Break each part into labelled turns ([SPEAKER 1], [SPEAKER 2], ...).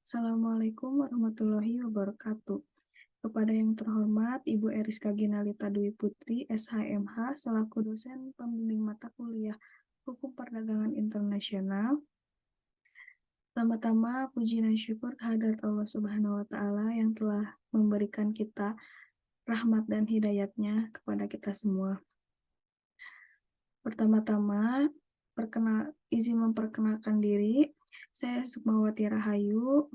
[SPEAKER 1] Assalamualaikum warahmatullahi wabarakatuh. Kepada yang terhormat Ibu Eriska Ginalita Dwi Putri, SHMH, selaku dosen pembimbing mata kuliah Hukum Perdagangan Internasional. Pertama-tama, puji dan syukur kehadirat Allah Subhanahu wa Ta'ala yang telah memberikan kita rahmat dan hidayatnya kepada kita semua. Pertama-tama, izin memperkenalkan diri. Saya Sukmawati Rahayu.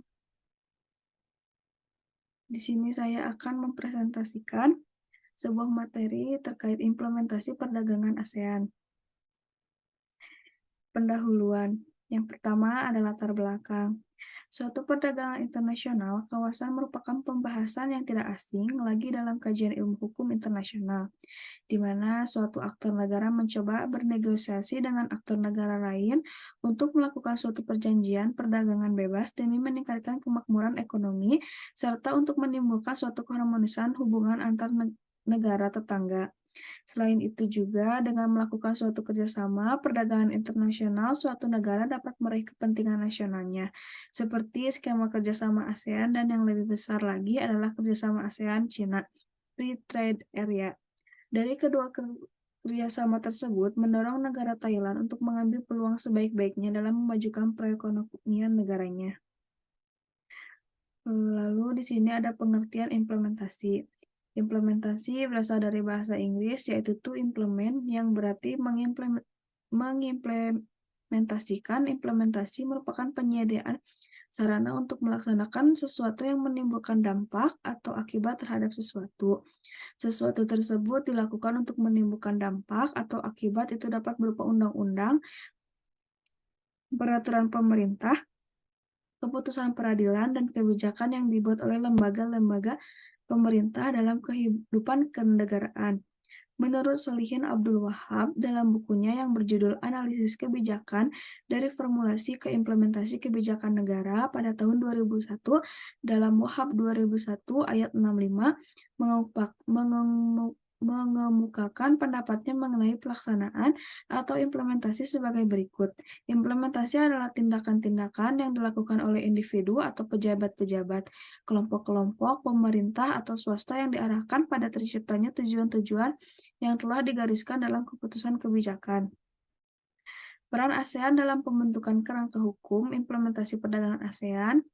[SPEAKER 1] Di sini saya akan mempresentasikan sebuah materi terkait implementasi perdagangan ASEAN. Pendahuluan. Yang pertama adalah latar belakang. Suatu perdagangan internasional, kawasan merupakan pembahasan yang tidak asing lagi dalam kajian ilmu hukum internasional, di mana suatu aktor negara mencoba bernegosiasi dengan aktor negara lain untuk melakukan suatu perjanjian perdagangan bebas demi meningkatkan kemakmuran ekonomi, serta untuk menimbulkan suatu keharmonisan hubungan antar negara tetangga. Selain itu juga, dengan melakukan suatu kerjasama perdagangan internasional, suatu negara dapat meraih kepentingan nasionalnya, seperti skema kerjasama ASEAN dan yang lebih besar lagi adalah kerjasama ASEAN-Cina Free Trade Area. Dari kedua kerjasama tersebut mendorong negara Thailand untuk mengambil peluang sebaik-baiknya dalam memajukan perekonomian negaranya. Lalu di sini ada pengertian implementasi. Implementasi berasal dari bahasa Inggris yaitu to implement yang berarti mengimplementasikan. Implementasi merupakan penyediaan sarana untuk melaksanakan sesuatu yang menimbulkan dampak atau akibat terhadap sesuatu. Sesuatu tersebut dilakukan untuk menimbulkan dampak atau akibat itu dapat berupa undang-undang, peraturan pemerintah, keputusan peradilan, dan kebijakan yang dibuat oleh lembaga-lembaga pemerintah dalam kehidupan kenegaraan. Menurut Solihin Abdul Wahab dalam bukunya yang berjudul Analisis Kebijakan dari Formulasi ke Implementasi Kebijakan Negara pada tahun 2001, dalam Wahab 2001 ayat 65, mengemukakan pendapatnya mengenai pelaksanaan atau implementasi sebagai berikut. Implementasi adalah tindakan-tindakan yang dilakukan oleh individu atau pejabat-pejabat, kelompok-kelompok, pemerintah, atau swasta yang diarahkan pada terciptanya tujuan-tujuan yang telah digariskan dalam keputusan kebijakan. Peran ASEAN dalam pembentukan kerangka hukum implementasi perdagangan ASEAN,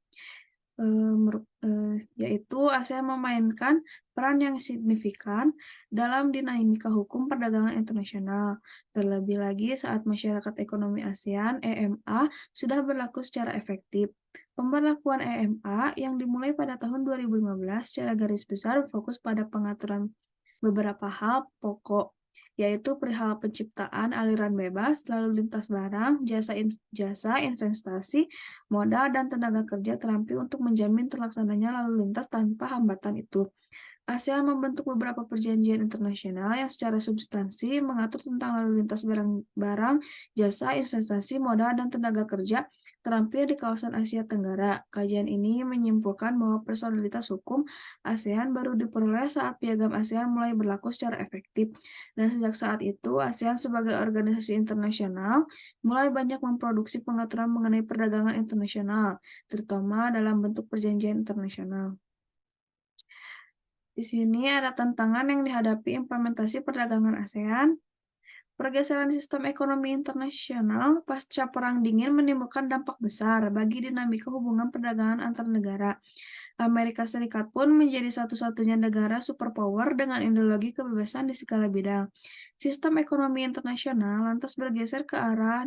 [SPEAKER 1] yaitu ASEAN memainkan peran yang signifikan dalam dinamika hukum perdagangan internasional, terlebih lagi saat masyarakat ekonomi ASEAN (EMA) sudah berlaku secara efektif. Pemberlakuan EMA yang dimulai pada tahun 2015 secara garis besar fokus pada pengaturan beberapa hal pokok, yaitu perihal penciptaan aliran bebas, lalu lintas barang, jasa investasi, modal, dan tenaga kerja terampil untuk menjamin terlaksananya lalu lintas tanpa hambatan itu. ASEAN membentuk beberapa perjanjian internasional yang secara substansi mengatur tentang lalu lintas barang, jasa, investasi, modal, dan tenaga kerja terampil di kawasan Asia Tenggara. Kajian ini menyimpulkan bahwa personalitas hukum ASEAN baru diperoleh saat Piagam ASEAN mulai berlaku secara efektif, dan sejak saat itu ASEAN sebagai organisasi internasional mulai banyak memproduksi pengaturan mengenai perdagangan internasional, terutama dalam bentuk perjanjian internasional. Di sini ada tantangan yang dihadapi implementasi perdagangan ASEAN. Pergeseran sistem ekonomi internasional pasca Perang Dingin menimbulkan dampak besar bagi dinamika hubungan perdagangan antar negara. Amerika Serikat pun menjadi satu-satunya negara superpower dengan ideologi kebebasan di segala bidang. Sistem ekonomi internasional lantas bergeser ke arah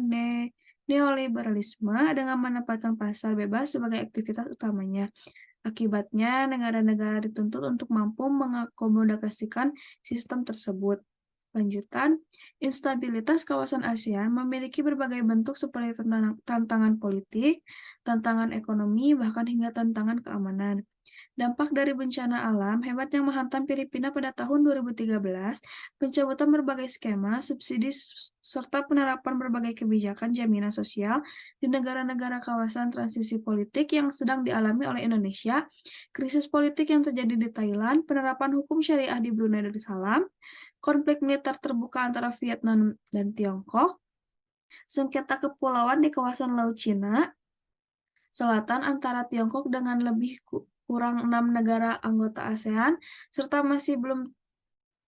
[SPEAKER 1] neoliberalisme dengan menempatkan pasar bebas sebagai aktivitas utamanya. Akibatnya, negara-negara dituntut untuk mampu mengakomodasikan sistem tersebut. Lanjutan, instabilitas kawasan ASEAN memiliki berbagai bentuk seperti tantangan politik, tantangan ekonomi, bahkan hingga tantangan keamanan. Dampak dari bencana alam hebat yang menghantam Filipina pada tahun 2013, pencabutan berbagai skema, subsidi, serta penerapan berbagai kebijakan jaminan sosial di negara-negara kawasan transisi politik yang sedang dialami oleh Indonesia, krisis politik yang terjadi di Thailand, penerapan hukum syariah di Brunei Darussalam, konflik militer terbuka antara Vietnam dan Tiongkok, sengketa kepulauan di kawasan Laut Cina, Selatan antara Tiongkok dengan lebih kurang 6 negara anggota ASEAN, serta masih belum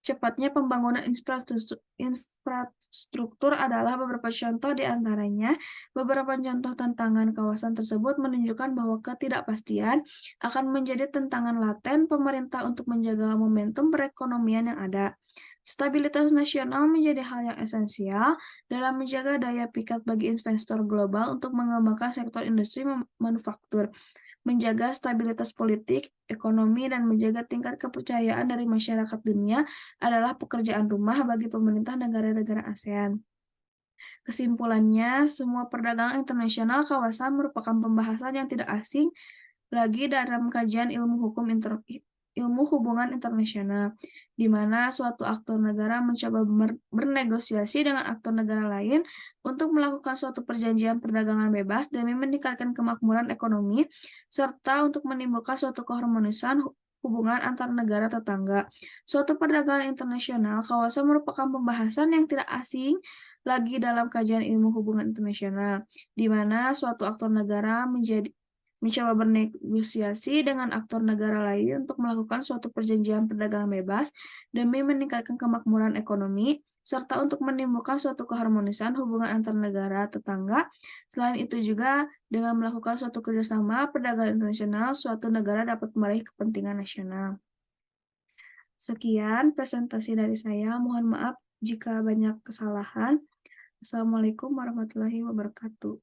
[SPEAKER 1] cepatnya pembangunan infrastruktur adalah beberapa contoh di antaranya. Beberapa contoh tantangan kawasan tersebut menunjukkan bahwa ketidakpastian akan menjadi tantangan laten pemerintah untuk menjaga momentum perekonomian yang ada. Stabilitas nasional menjadi hal yang esensial dalam menjaga daya pikat bagi investor global untuk mengembangkan sektor industri manufaktur, menjaga stabilitas politik, ekonomi, dan menjaga tingkat kepercayaan dari masyarakat dunia adalah pekerjaan rumah bagi pemerintah negara-negara ASEAN. Kesimpulannya, semua perdagangan internasional kawasan merupakan pembahasan yang tidak asing lagi dalam kajian ilmu hubungan internasional, di mana suatu aktor negara mencoba bernegosiasi dengan aktor negara lain untuk melakukan suatu perjanjian perdagangan bebas demi meningkatkan kemakmuran ekonomi, serta untuk menimbulkan suatu keharmonisan hubungan antar negara tetangga. Suatu perdagangan internasional kawasan merupakan pembahasan yang tidak asing lagi dalam kajian ilmu hubungan internasional, di mana suatu aktor negara mencoba bernegosiasi dengan aktor negara lain untuk melakukan suatu perjanjian perdagangan bebas demi meningkatkan kemakmuran ekonomi, serta untuk menimbulkan suatu keharmonisan hubungan antar negara tetangga. Selain itu juga, dengan melakukan suatu kerjasama perdagangan internasional, suatu negara dapat meraih kepentingan nasional. Sekian presentasi dari saya, mohon maaf jika banyak kesalahan. Assalamualaikum warahmatullahi wabarakatuh.